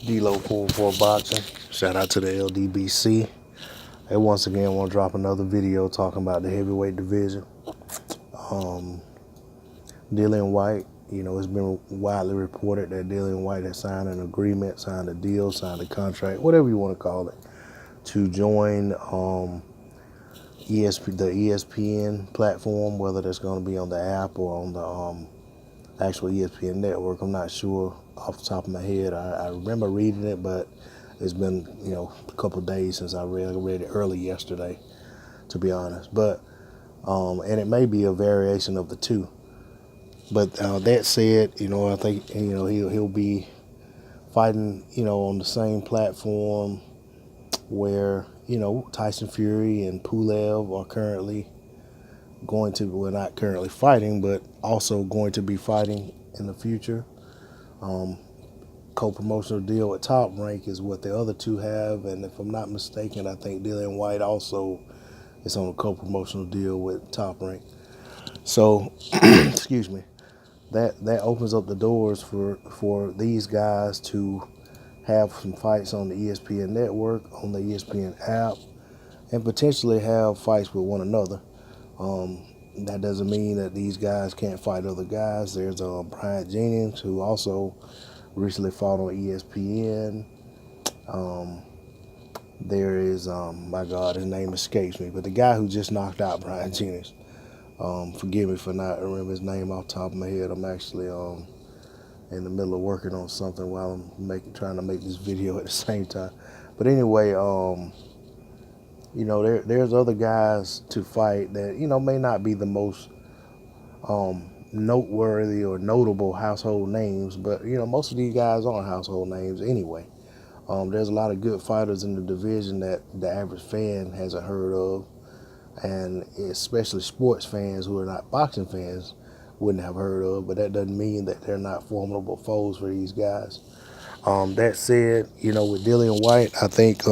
D-Lo 4 Boxing. Shout out to the LDBC. And once again, I want to drop another video talking about the heavyweight division. Dillian Whyte, it's been widely reported that Dillian Whyte has signed an agreement, signed a deal, signed a contract, whatever you want to call it, to join the ESPN platform, whether that's going to be on the app or on the actual ESPN network. I'm not sure off the top of my head. I remember reading it, but it's been a couple of days since I read it early yesterday, to be honest. But and it may be a variation of the two. But that said, I think he'll be fighting on the same platform where Tyson Fury and Pulev are currently going to, well, not currently fighting, but also going to be fighting in the future. Co-promotional deal with Top Rank is what the other two have, and if I'm not mistaken, I think Dillian Whyte also is on a co-promotional deal with Top Rank. So, excuse me, that opens up the doors for these guys to have some fights on the ESPN network, on the ESPN app, and potentially have fights with one another. That doesn't mean that these guys can't fight other guys. There's Bryant Jennings, who also recently fought on ESPN. There is, my God, his name escapes me, but the guy who just knocked out Bryant Jennings. Forgive me for not remembering his name off the top of my head. I'm actually in the middle of working on something while I'm trying to make this video at the same time. But anyway, there's other guys to fight that, may not be the most noteworthy or notable household names, but, most of these guys aren't household names anyway. There's a lot of good fighters in the division that the average fan hasn't heard of, and especially sports fans who are not boxing fans wouldn't have heard of, but that doesn't mean that they're not formidable foes for these guys. That said, with Dillian Whyte, I think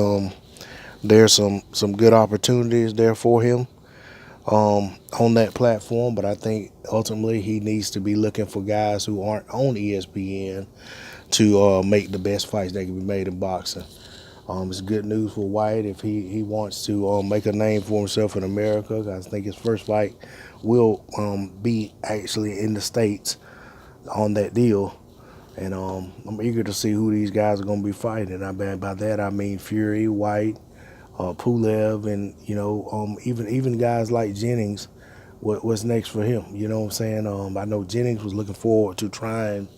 there's some good opportunities there for him on that platform, but I think ultimately he needs to be looking for guys who aren't on ESPN to make the best fights that can be made in boxing. It's good news for Whyte if he wants to make a name for himself in America. I think his first fight will be actually in the States on that deal. And I'm eager to see who these guys are going to be fighting. And by that I mean Fury, Whyte, Pulev, and even guys like Jennings. What's next for him? You know what I'm saying? I know Jennings was looking forward to trying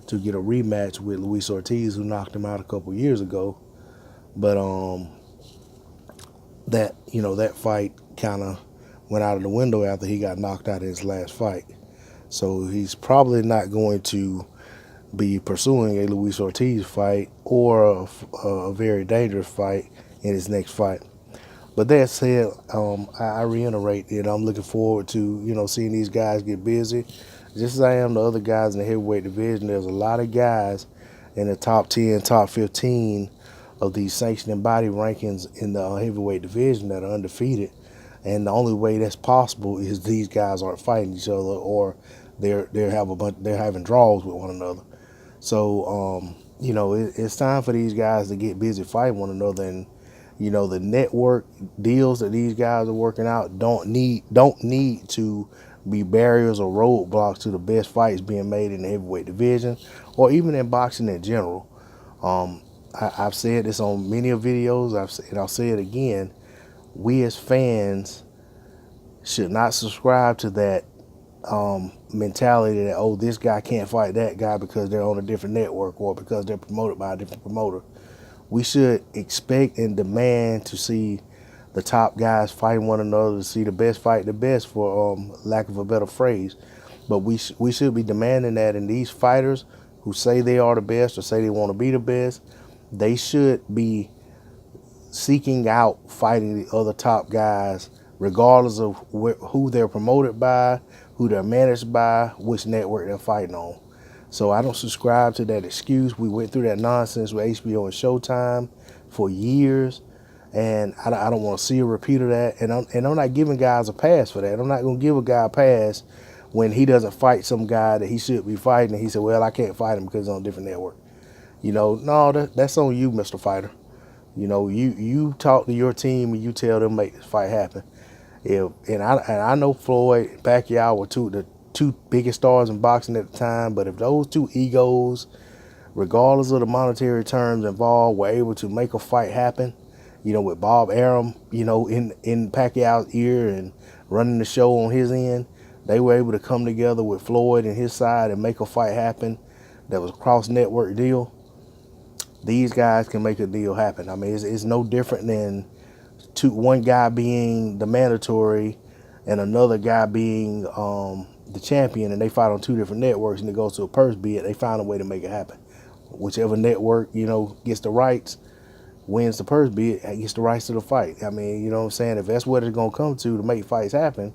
to get a rematch with Luis Ortiz, who knocked him out a couple years ago. But that fight kind of went out of the window after he got knocked out in his last fight. So he's probably not going to be pursuing a Luis Ortiz fight or a very dangerous fight in his next fight. But that said, I reiterate that I'm looking forward to seeing these guys get busy. Just as I am the other guys in the heavyweight division, there's a lot of guys in the top 10, top 15 of these sanctioning body rankings in the heavyweight division that are undefeated. And the only way that's possible is these guys aren't fighting each other, or they're having draws with one another. So it's time for these guys to get busy fighting one another. And the network deals that these guys are working out don't need to be barriers or roadblocks to the best fights being made in the heavyweight division, or even in boxing in general. I've said this on many videos, and I'll say it again. We as fans should not subscribe to that mentality that, oh, this guy can't fight that guy because they're on a different network or because they're promoted by a different promoter. We should expect and demand to see the top guys fighting one another, to see the best fight the best, for lack of a better phrase. But we should be demanding that, and these fighters who say they are the best or say they want to be the best, they should be seeking out fighting the other top guys, regardless of who they're promoted by, who they're managed by, which network they're fighting on. So I don't subscribe to that excuse. We went through that nonsense with HBO and Showtime for years, and I don't want to see a repeat of that. And I'm not giving guys a pass for that. I'm not going to give a guy a pass when he doesn't fight some guy that he should be fighting, and he said, well, I can't fight him because he's on a different network. No, that's on you, Mr. Fighter. You talk to your team and you tell them make this fight happen. And I know Floyd and Pacquiao were the two biggest stars in boxing at the time, but if those two egos, regardless of the monetary terms involved, were able to make a fight happen, with Bob Arum, in Pacquiao's ear and running the show on his end, they were able to come together with Floyd and his side and make a fight happen that was a cross-network deal. These guys can make a deal happen. I mean, it's no different than one guy being the mandatory and another guy being the champion, and they fight on two different networks, and it goes to a purse bid. They find a way to make it happen. Whichever network, gets the rights, wins the purse bid, gets the rights to the fight. I mean, you know what I'm saying? If that's what it's going to come to make fights happen,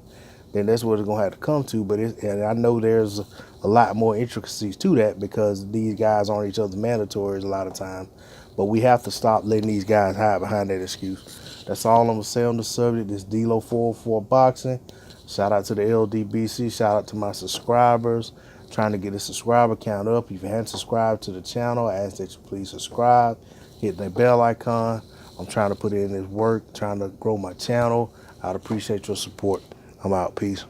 then that's what it's going to have to come to. And I know there's a lot more intricacies to that because these guys aren't each other's mandatories a lot of times. But we have to stop letting these guys hide behind that excuse. That's all I'm going to say on the subject. This D-Lo 404 Boxing. Shout out to the LDBC. Shout out to my subscribers. Trying to get the subscriber count up. If you haven't subscribed to the channel, I ask that you please subscribe. Hit the bell icon. I'm trying to put in this work, trying to grow my channel. I'd appreciate your support. I'm out. Peace.